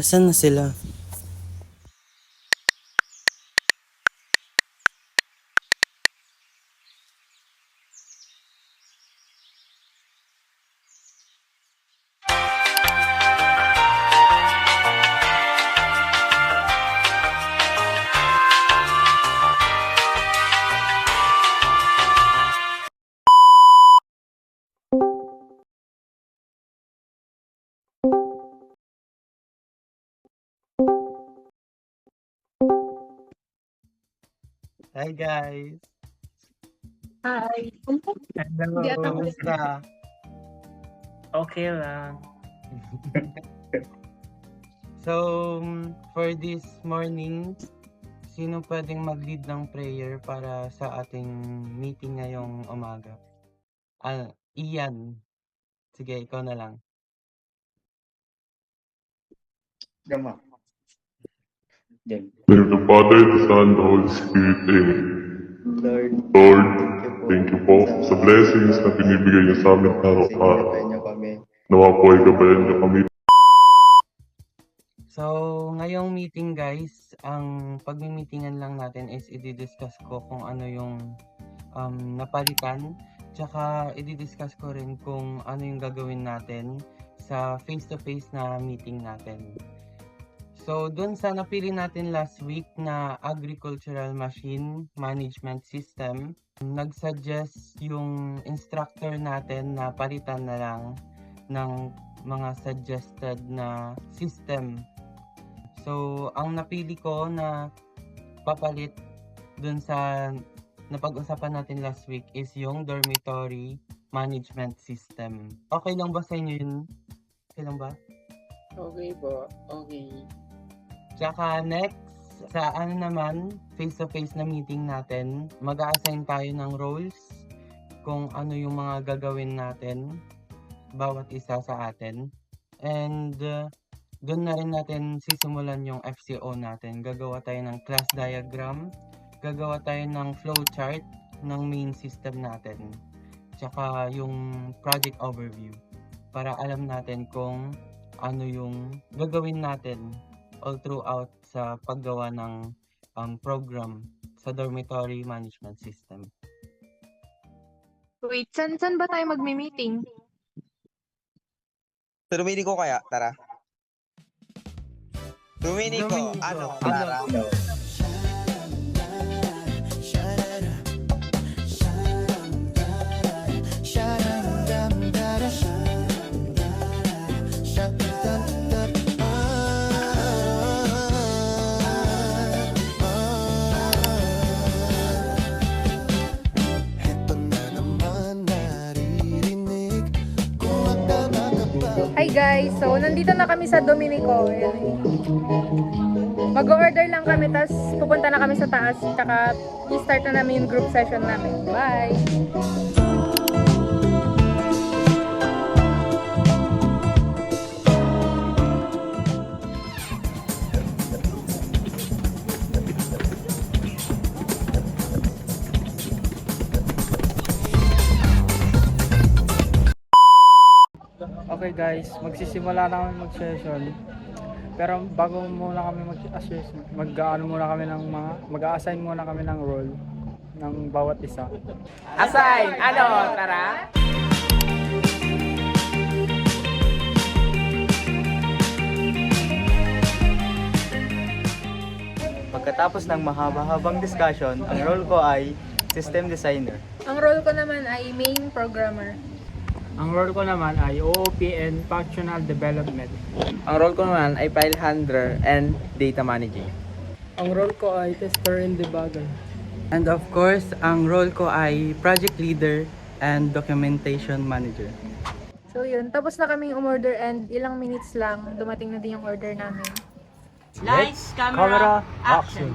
Asan na sila? Hi guys! Hi. Hello. Hindi ata ako. Kamusta? Okay lang. So, for this morning, sino pwedeng mag-lead ng prayer para sa ating meeting ngayong umaga? Ian. Sige, ikaw na lang. Gama. Diyan. name of the Father, the Son, the Holy Spirit. Amen. Lord, Lord, thank thank you po sa blessings na binibigay niyo sa amin araw-araw. Singgapan niyo kami. Nawa po ay gabayan niyo kami. So, ngayong meeting guys, ang pagmi-meetingan lang natin is i-discuss ko kung ano yung napalitan. Tsaka i-discuss ko rin kung ano yung gagawin natin sa face-to-face na meeting natin. So, dun sa napili natin last week na Agricultural Machine Management System, nag-suggest yung instructor natin na palitan na lang ng mga suggested na system. So, ang napili ko na papalit dun sa napag-usapan natin last week is yung Dormitory Management System. Okay lang ba sa inyo yun? Okay lang ba? Okay po. Okay. Tsaka next, sa ano naman, face-to-face na meeting natin, mag-a-assign tayo ng roles kung ano yung mga gagawin natin, bawat isa sa atin. And doon na rin natin sisimulan yung FCO natin. Gagawa tayo ng class diagram, gagawa tayo ng flowchart ng main system natin, tsaka yung project overview para alam natin kung ano yung gagawin natin all throughout sa paggawa ng program sa dormitory management system. Wait, san ba tayo magmi-meeting? Sa Dominico kaya, tara. Dominico, ano, Tara? Hi guys, so nandito na kami sa Dominico. Mag-order lang kami, tapos pupunta na kami sa taas, tsaka i-start na namin yung group session namin. Bye! Okay guys, magsisimula na kami mag-session. Pero bago muna kami mag-assign muna kami ng role ng bawat isa. Assign! Ano? Tara! Pagkatapos ng mahaba-habang discussion, ang role ko ay System Designer. Ang role ko naman ay main programmer. Ang role ko naman ay OOP and Functional Development. Ang role ko naman ay File Handler and Data Manager. Ang role ko ay Tester and Debugger. And of course, ang role ko ay project leader and documentation manager. So yun, tapos na kaming umorder and ilang minutes lang, dumating na din yung order namin. Lights, camera, action.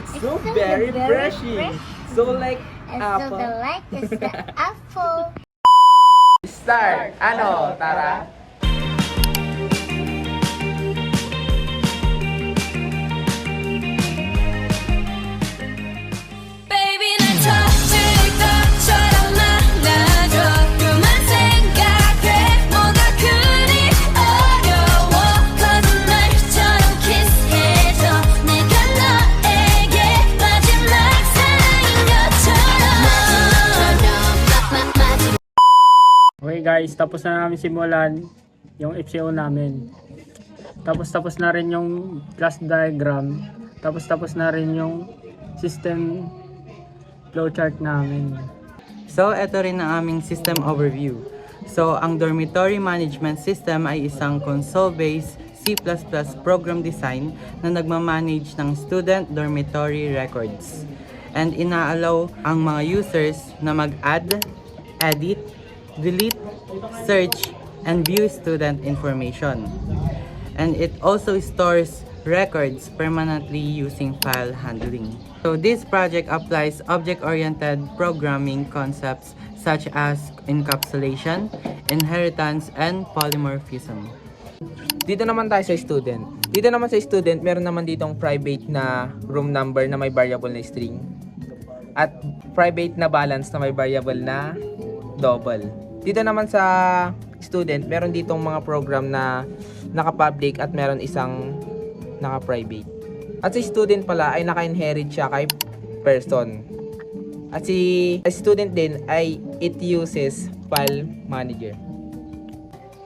It's so very refreshing. So like And so the light is the apple. Start! Ano? Tara! Baby, 난 터질 것처럼 만나줘. 그만 생각해. 뭐가 그리 guys, tapos na namin simulan yung FCO namin. Tapos na rin yung class diagram. Tapos na rin yung system flowchart namin. So, ito rin ang aming system overview. So, ang dormitory management system ay isang console-based C++ program design na nagmamanage ng student dormitory records. And inaalaw ang mga users na mag-add, edit, delete, search, and view student information. And it also stores records permanently using file handling. So this project applies object-oriented programming concepts such as encapsulation, inheritance, and polymorphism. Dito naman tayo sa student. Dito naman sa student, meron naman ditong private na room number na may variable na string. At private na balance na may variable na double. Dito naman sa student, meron ditong mga program na naka-public at meron isang naka-private. At si student pala ay naka-inherit siya kay person. At si student din ay it uses file manager.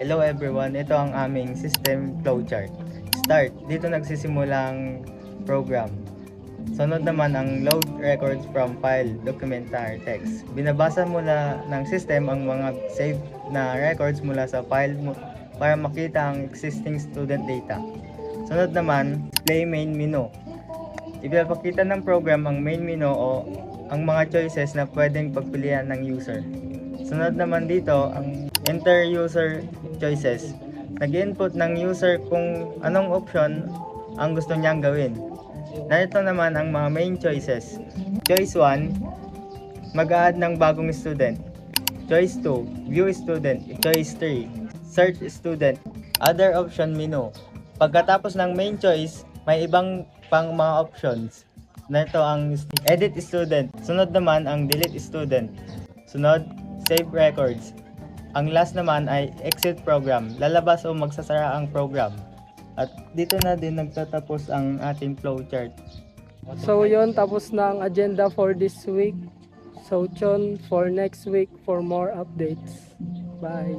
Hello everyone, ito ang aming system flowchart. Start, dito nagsisimulang program. Sunod naman ang load records from file, documentar, text. Binabasa mula ng system ang mga saved na records mula sa file para makita ang existing student data. Sunod naman, display main menu. Ipapakita ng program ang main menu o ang mga choices na pwedeng pagpilian ng user. Sunod naman dito, ang enter user choices. Nag-input ng user kung anong option ang gusto niyang gawin. Narito naman ang mga main choices. Choice 1, mag-add ng bagong student. Choice 2, view student. Choice 3, search student. Other option menu. Pagkatapos ng main choice, may ibang pang mga options. Narito ang edit student. Sunod naman ang delete student. Sunod, save records. Ang last naman ay exit program. Lalabas o magsasara ang program. At dito na din nagtatapos ang ating flowchart. So yun, tapos na ang agenda for this week. So tune for next week for more updates. Bye!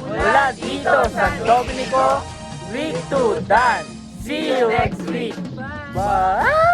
Mula dito sa Dominico, week 2 done. See you next week. Bye!